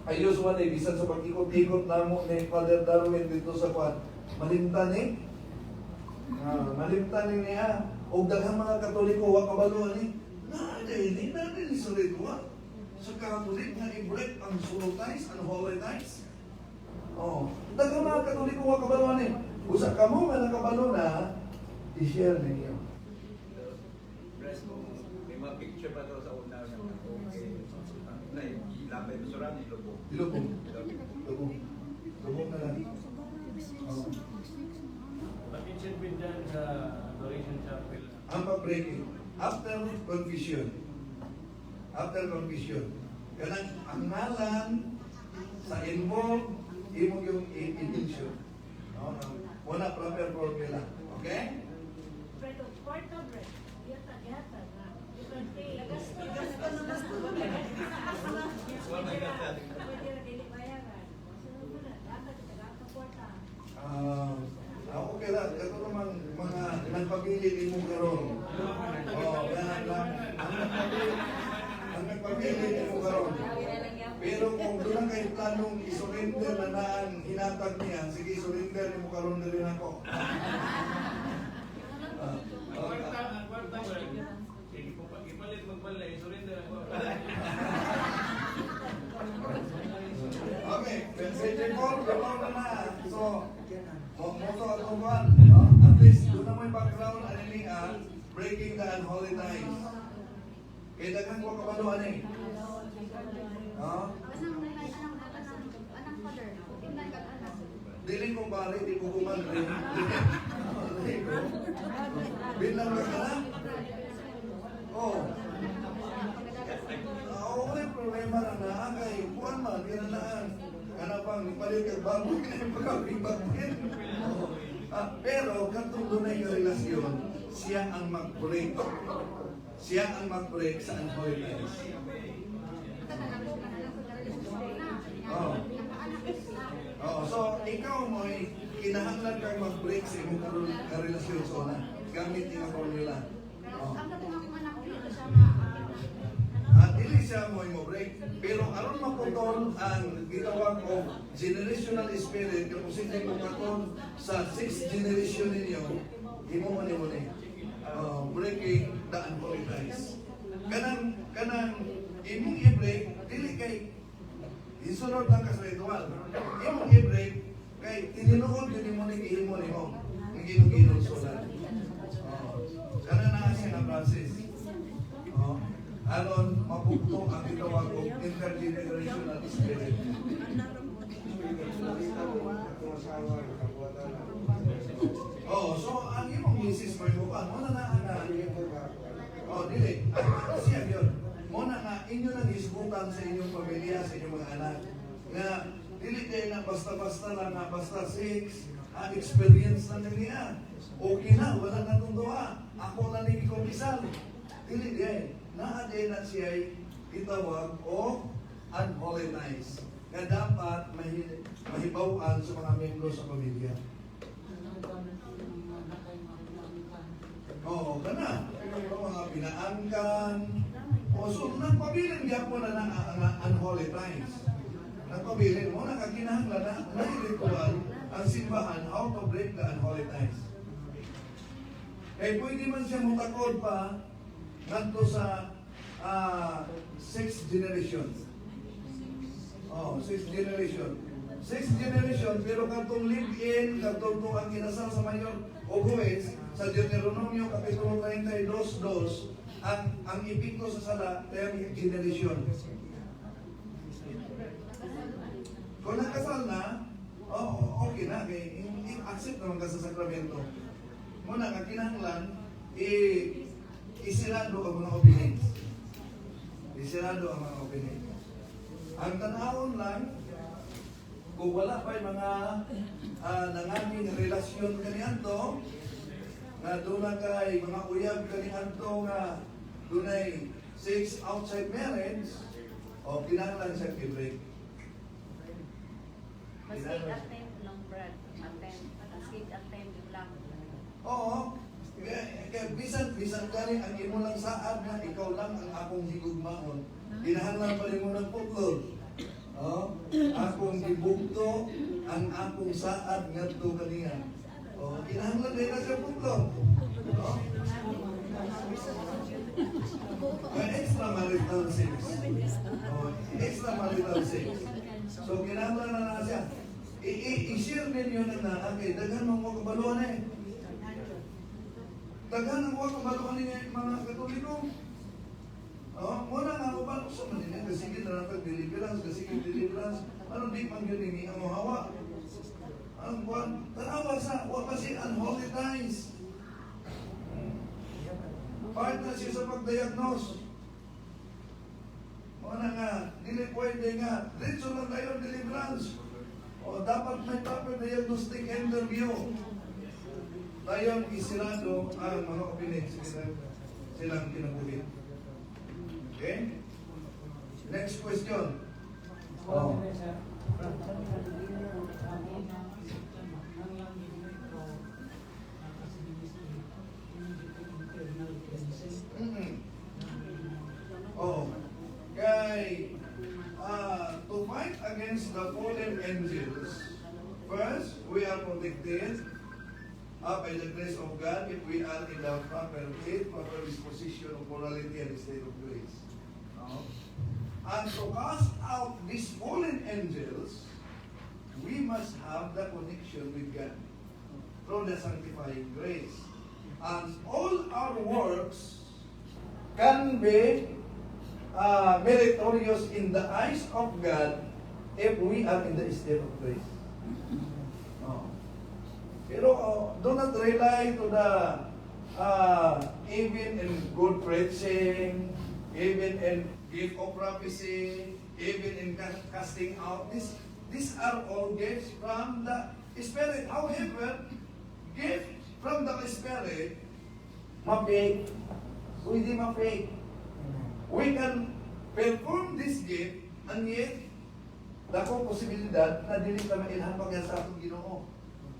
Speaker 1: ayos man eh, bisan sa pag-ikot-ikot na mo ni Father Darwin dito sa kwan, malimtan eh. Malimtan eh niya. O daghang mga Katoliko, wakabaluan eh. Hindi natin isulit wa. Sa Katolik nga i-break ang soul ties, ang holy ties. Daghang mga Katoliko, wakabaluan eh. Usa ka mo nga nakabalo na, i-share ninyo.
Speaker 4: May mga picture pa daw sa una ng ilapay mo surang ilubog.
Speaker 1: Ilubog na lang.
Speaker 5: Mag-mention din dyan sa Adoration Chapel.
Speaker 1: Ang pag-breaking. After confession. Kanang ang ngalan sa involved, imong yung intention. Wala proper formula. Okay?
Speaker 6: Bredo, kwarto bread. Yata na. Pwede na dili bayaran. So, wala. Dapat itaga ka kwarta.
Speaker 1: Okay lang. Ito naman mga nagpabili ni mong karon. Yan lang. Ang nagpabili ni mong karon. Pero kung doon kayo planong isurrender na naan hinatag niya, sige, surrender ni mong karon na rin ako.
Speaker 5: Kwarta ba? Sige po, ipalit magbalay, surrender ako.
Speaker 1: Okay, message call, galaw na na. So, moto at uban, at least doon na may background, breaking the unholy ties. Kaya daghang ko kabaluan eh.
Speaker 3: Anang father, tingnan ka anak.
Speaker 1: Dili ko pare, di ko kuman rin. Bilang ka na? Wala problema na naagay. Kuhan man, kinanaan. Kanapang, ipalit kag bago, kinapagkapibatin. Pero, katong dunay ka relasyon, siya ang mag-break. Siya ang mag-break sa unholy ties. So, ikaw mo'y kinahanglan kang mag-break sa imong karelasyon sa una. Gamit yung formula.
Speaker 3: Ang katong anak dito siya nga
Speaker 1: At dili siya mo break. Pero aron maputol ang gitawag o generational spirit, kung sige mo katon sa 6th generation ninyo, imo man mo ni breaking the unholy ties. Kanang imong i-break, dili kay isunod lang ka sa ritual. Imong i-break, kay tininuod yun mo ni ihimo nimo. Ang ginuginosulan. Kana na siya na process. Aron mapugto ang gitawag o intergenerational spirit. So ang imong misis mo ibukan, mo na ana. Dili. Siya yun. Mo na nga inyo nang isgutan sa inyong pamilya, sa inyong mga anak. Nga dili kayo na basta-basta lang nga basta sex, ang experience na niya. Okay na, wala na itong duwa. Ako na ni ikumbisal. Dili din. Naaday na siya itawag o unholy ties. Nga dapat mahibawan sa mga membro sa pamilya. Kana. Mga pinaangkan. So, nagpabilin niya po na ang unholy ties. Nagpabilin mo, nakakinahanglan na ritual ang simbahan how to break the unholy ties. Pwede man siya mutakod pa nandito sa 6th generation. 6th generation. 6th generation, pero katong live-in, katong ang kinasal sa mayor o juez, sa Deuteronomio Kapitulo 32:2, ang ipinto sa sala, 10th generation. Kung nakasal na, okay na, accept naman ka sa sakramento. Muna, kakinahanglan, isirado ang mga opening. Isirado ang mga opening. Ang tanawon lang, kung wala pa yung mga nanganging relasyon kanianto, nga doon kay mga uyab kanianto nga dunay sex outside marriage, o kinahanglan siya i-break.
Speaker 6: Maski attempt lang, Brad. Attempt. Maski attempt lang.
Speaker 1: Oo. Kaya bisan gani ang imo lang saad na ikaw lang ang akong higugmaon. Kinahanglan pa rin mo ng putlog. Oh, akong gibugto ang akong saad ngadto kaniya. Oh, kinahanglan din na siya putlog. Oh. Extramarital sex. Oh, extramarital sex. So kinahanglan na siya. I-share ninyo na kay daghan mo kabaluan eh. Daghan ang mga kabaluan niya mga Katoliko. Oh, muna nga ako ba sa manila kasi na natag deliverance. Ano di man yun ni ang hawa. Ang buwan, tanawa sa wa pa si unholy ties. Part na siya sa pag-diagnose. Muna nga, dili pwede nga, diretso lang tayo deliverance. O dapat may proper diagnostic interview. Tayo isirado ang mga opinig silang kinabuhi. Okay? Next question. Oh. Oh. Kay to fight against the fallen angels, first, we are protected by the grace of God if we are in the proper faith, proper disposition of morality and state of grace. And to cast out these fallen angels, we must have the connection with God through the sanctifying grace. And all our works can be meritorious in the eyes of God if we are in the state of grace. Pero do not rely to the even in good preaching, even in gift of prophecy, even in casting out. These are all gifts from the Spirit. However, gift from the Spirit, ma-fake. Hindi ma-fake. We can perform this gift, and yet, dako posibilidad na dili ka mailhan pag sa atong Ginoo.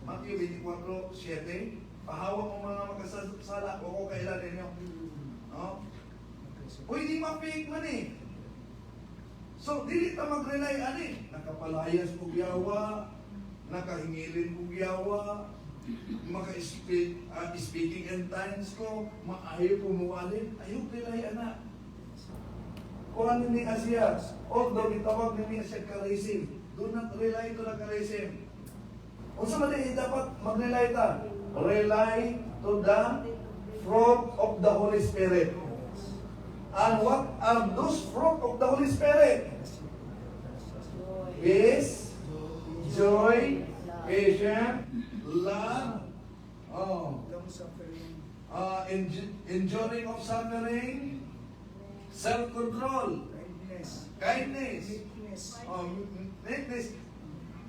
Speaker 1: Matthew 24:7, pahawak mo mga magkasala, o ko kailan ninyo. No? Pwede ma-fake man eh. So, dili ta mag-rely ani. Nakapalayas kong yawa, nakahingilin kong yawa, speaking in tongues ko, maayo kumuwalin, ayaw rely ana. Kung ano ni Asya, although itawag ni Asya charism, do not rely to the charism. Kung sa mali, dapat mag-rely ta. Rely to the fruit of the Holy Spirit. And what are those fruit of the Holy Spirit? Peace, joy, patience, love, enduring of suffering, self-control, kindness, meekness.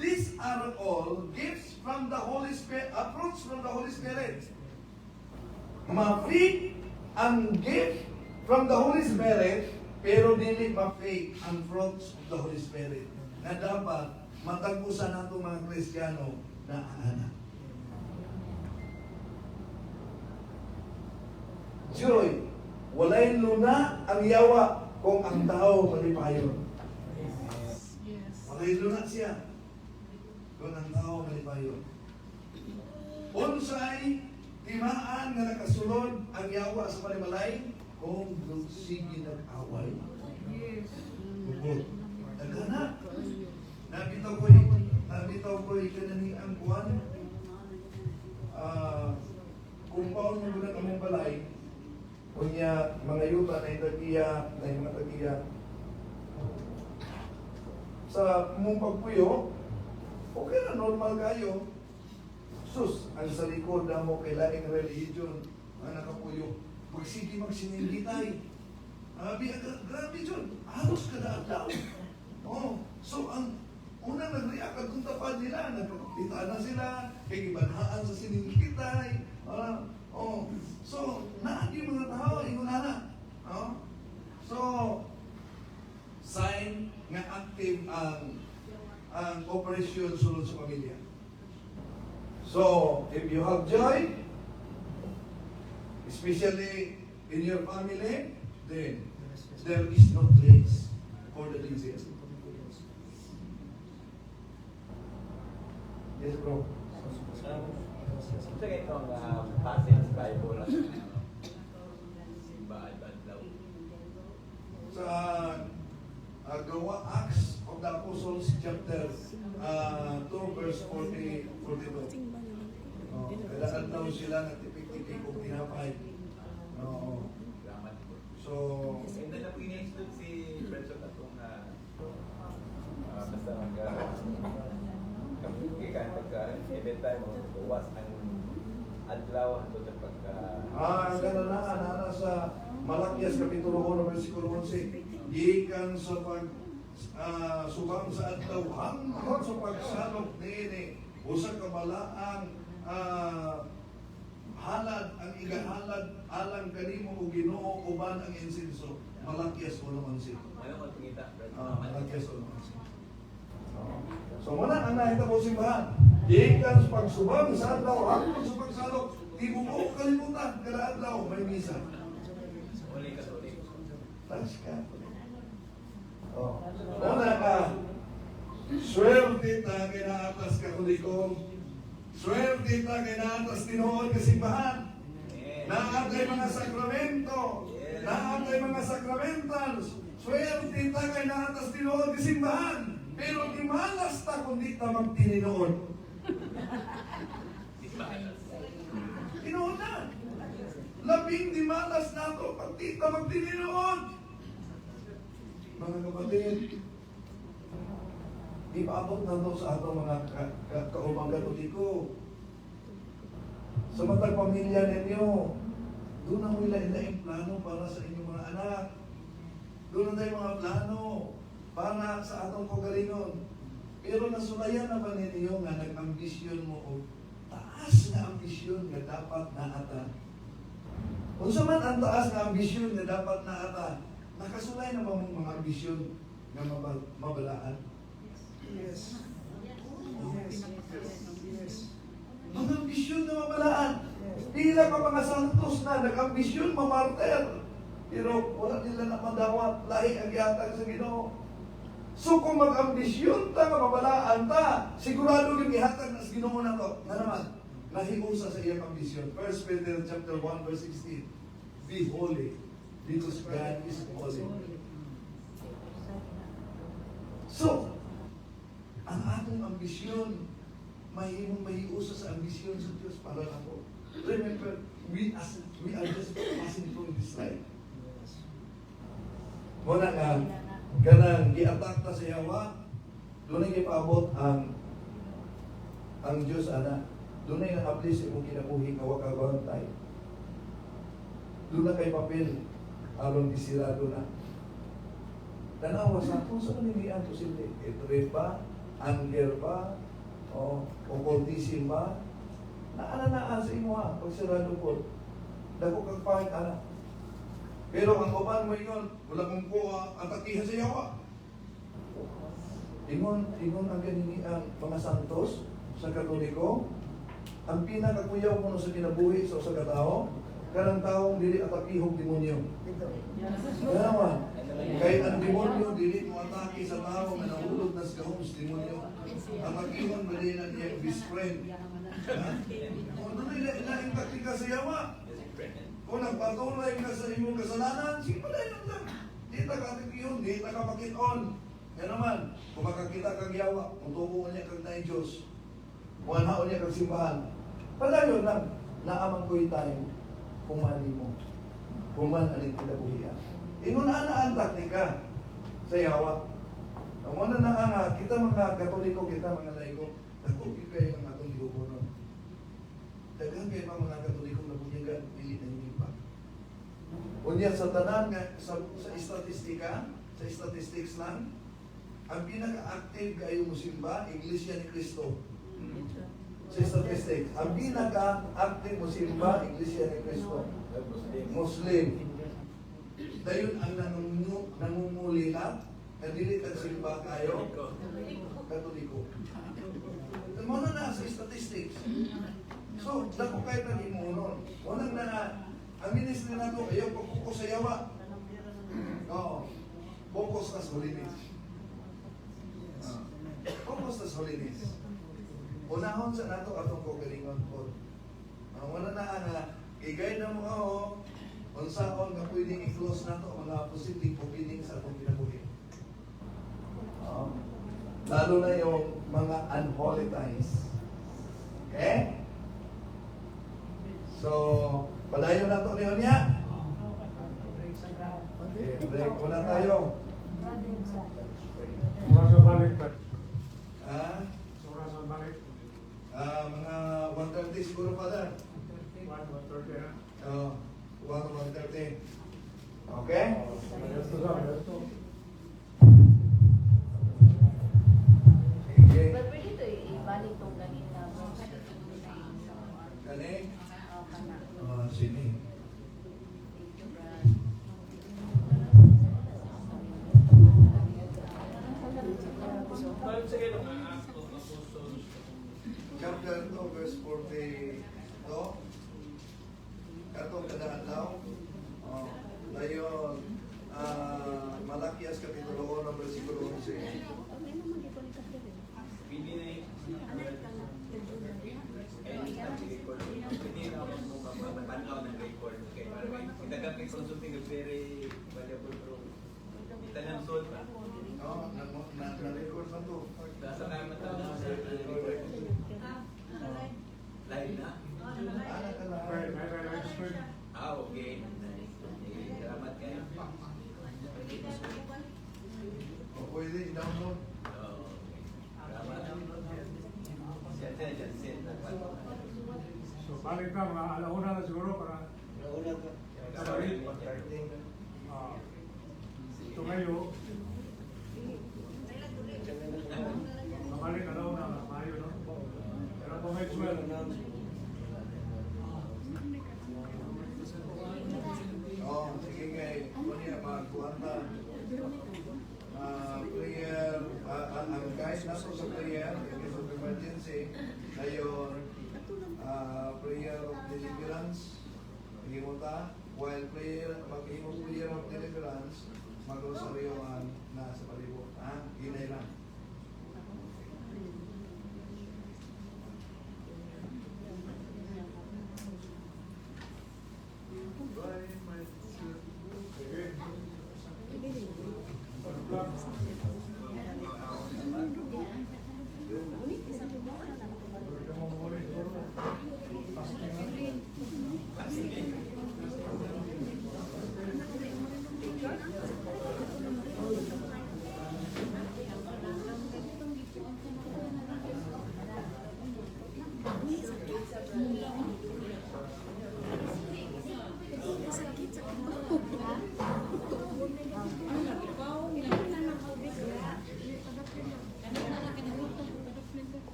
Speaker 1: These are all gifts from the Holy Spirit, fruits from the Holy Spirit. Ma-fake ang gift from the Holy Spirit, pero dili ma-fake ang fruits of the Holy Spirit na dapat matagpusan nato mga Kristiyano na anak. Joy, walay luna ang yawa kung ang tao malipayon. Walay luna siya kung ang tao malipayon. Unsay timaan nga nakasulod ang yawa sa panimalay kung sige nag-away. Bukod. Nagana. Nabitaw ko'y kanani ang kuwan. Compound mo na kamong balay. Kunya, mga yuta na yung mga tagiya. Sa mong pagpuyo, okay na, normal kayo. Sus, ang sa likod na mo kailaing religion, ang nakapuyo. Magsiningitay. Grabe dyan. Halos kada adlaw. So, ang unang nag-react at kung tapad nila, nagpapakita na sila, kay ibanhaan sa siningkitay. So, naagi mga tao, ingunana. ang operasyon sunod sa pamilya. So, if you have joy, especially in your family, then there is no place for the disease. Yes, bro.
Speaker 4: Sa itong passage Bible at simba at adlaw.
Speaker 1: Sa Gawa Acts of the Apostles chapter 2 verse 42. Kailangan daw sila nagtipik-tipik o tinapay.
Speaker 4: Salamat po.
Speaker 1: So,
Speaker 4: Hindi na po ini-institute si Benson na itong basta kapikikan pagka event time mo buwas ang adlaw ito sa pagka
Speaker 1: gano'n na sa Malakias Kapitulo 1, versikulo 11. Gikan sa subang sa adlaw hangtod sa pagsalok niini usa ka balaang halad ang igahalad alang kanimo o Ginoo uban ang insenso. Malakias 1:11.
Speaker 4: ano mo pangita
Speaker 1: Malakias 1:11. So muna ang nahitabo simbahan. Gikan sa pagsubang sa adlaw hangtod sa pagsalok, di mo kalimutan kada adlaw may misa.
Speaker 4: uli ka uli.
Speaker 1: Tas ka. Una ka. Swerte ta kay naatas ka kulikong. Swerte ta kay naatas tinuod ka simbahan. Naatay mga sakramento. Naatay mga sakramentals. Swerte ta kay naatas tinuod ka simbahan. Pero di malas ta kung di ta magtininood. Tinuod na. Labing di malas na ito pag di ta magtininood. Mga kapatid, di paabot na ito sa atong mga kaumang Katoliko. Sa matag pamilya ninyo, doon ang ilain plano para sa inyong mga anak. Doon na mga plano para sa atong kagalingon. Pero nasulayan na ba ninyo nga nag-ambisyon mo o taas na ambisyon nga dapat naata? Kung sa man ang taas na ambisyon nga dapat naata, nakasulay na ba mong mga ambisyon nga mabalaan?
Speaker 2: Yes.
Speaker 1: Mga ambisyon na mabalaan. Pila ka mga santos na nag-ambisyon mamarter. Pero wala nila na madawat, lahi ang yatag sa Ginoo. So kung mag-ambisyon ta nga mabalaan ta, sigurado yung ihatag na sa Ginoo na to. Na naman, nahiusa sa iyang ambisyon. 1 Peter chapter 1 verse 16. Be holy, because God is holy. So, ang atong ambisyon, mahiusa sa ambisyon sa Diyos para ako. Remember, we are just passing through this life. Muna nga, kanang giatak ta sa yawa, doon ay ipaabot ang Diyos, ana. Doon ay na-apply sa imong kinabuhi, kawag-kawag tayo. Doon na kay papel, aron disirado na. Tanawa sa kung sa kanilian to sila, itre ba, anger ba, o occultism ba, naananaan sa imo ha, pag sirado po, dako kang pahit ana. Pero ang uban mo ingon, wala mong kuha, atakihan sa yawa. Ingon ang ganini ang mga santos sa Katoliko, ang pinakakuyaw mo sa kinabuhi sa usa ka tawo, kanang taong dili atakihog demonyo. Kaya naman, kay ang demonyo dili mo atake sa tao nga nahulog na sa kahong sa demonyo. Ang atakihon ba din ang iyang best friend? Kung ano ilaing taktika sa yawa, kung nagpatuloy ka sa imong kasalanan, sige pala yun lang. Di ta katikihon, di ta kapakiton. Kaya naman, kung makakita kang yawa, kung tubuhan niya kang na Diyos, kung anhaon niya kang simbahan, pala yun lang, naamang ko'y tayo, kung mali mo, kung man aling kinabuhian. Inuna na ang taktika sa yawa. Ang una na nga, kita mga Katoliko, kita mga laiko, nakukit kayo ng atong grupo nun. Dagang kayo mga Katoliko na bunyagan, pili na hindi pa. Unya sa tanan, sa statistika, sa statistics lang, ang pinaka-active kayo musimba, Iglesia ni Cristo. Sa statistics, ang pinaka-active musimba, Iglesia ni Cristo. Muslim. Dayon ang nangungulila, na dili tagsimba kayo, Katoliko. Muna na sa statistics. So, dako kayo ng imunon. Unang na, ang ministry na ito, ayaw pagkuko sa yawa. Oo. Focus na sa holiness. Focus na sa holiness. Unahon sa nato atong kagalingon po. Wala na nga, i-guide na mo ako, unsaon nga pwedeng i-close nato ang mga positive opening sa atong kinabuhi. Lalo na yung mga unholy ties. Okay? So, padayon na ito niyo niya. Okay, break muna tayo.
Speaker 2: Oras na balik pa.
Speaker 1: Ah,
Speaker 2: Oras na balik.
Speaker 1: mga 1:30 siguro pala.
Speaker 2: 1:30 na.
Speaker 1: 1:30. Okay?
Speaker 2: Ito sa, ito.
Speaker 1: Sige.
Speaker 6: But pwede ito ibalik itong ganito na mo.
Speaker 1: Kani?
Speaker 6: Kana.
Speaker 1: Sini.
Speaker 5: Parang sige nung apostles.
Speaker 1: Chapter 2, verse 42. Katong kadaan daw. Dayon, Malakias Kapitulo 1, versikulo 11.
Speaker 4: Pili na yun. Hindi na ako mapapanaw ng record. Okay, parang itagang kay consulting is very valuable bro. Itanang soul pa.
Speaker 1: Na-record na to.
Speaker 4: Sa kaya matawag sa record. Live na?
Speaker 1: Anak ka na.
Speaker 2: May explain.
Speaker 4: Okay. Salamat kayo.
Speaker 1: O pwede i-download.
Speaker 4: Salamat. Jansen.
Speaker 2: So, balik na, mga alauna na siguro para
Speaker 4: Sorry.
Speaker 2: tumayo. Mabalik alauna na, maayo, no? Pero kung may swell,
Speaker 1: Sige kay, kunya magkuhanta. Prayer, ang guys na sa prayer, in case of emergency, ngayon, prayer of deliverance, himuta, while maghimot prayer of deliverance, mag-rosaryoan na sa palibot. Hinay lang.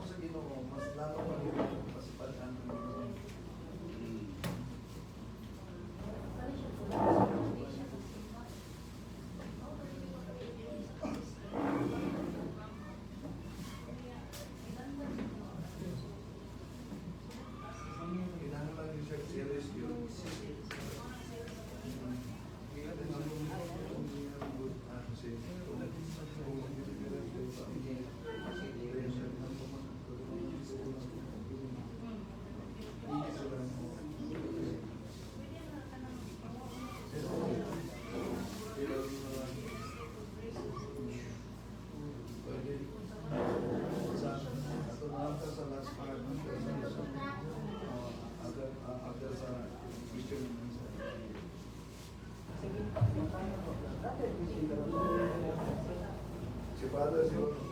Speaker 1: Sa Ginoo, mas lalo pa rin pasipadhan ng Ginoo. Kinahanglan yung siya serious yun. Si Father, siguro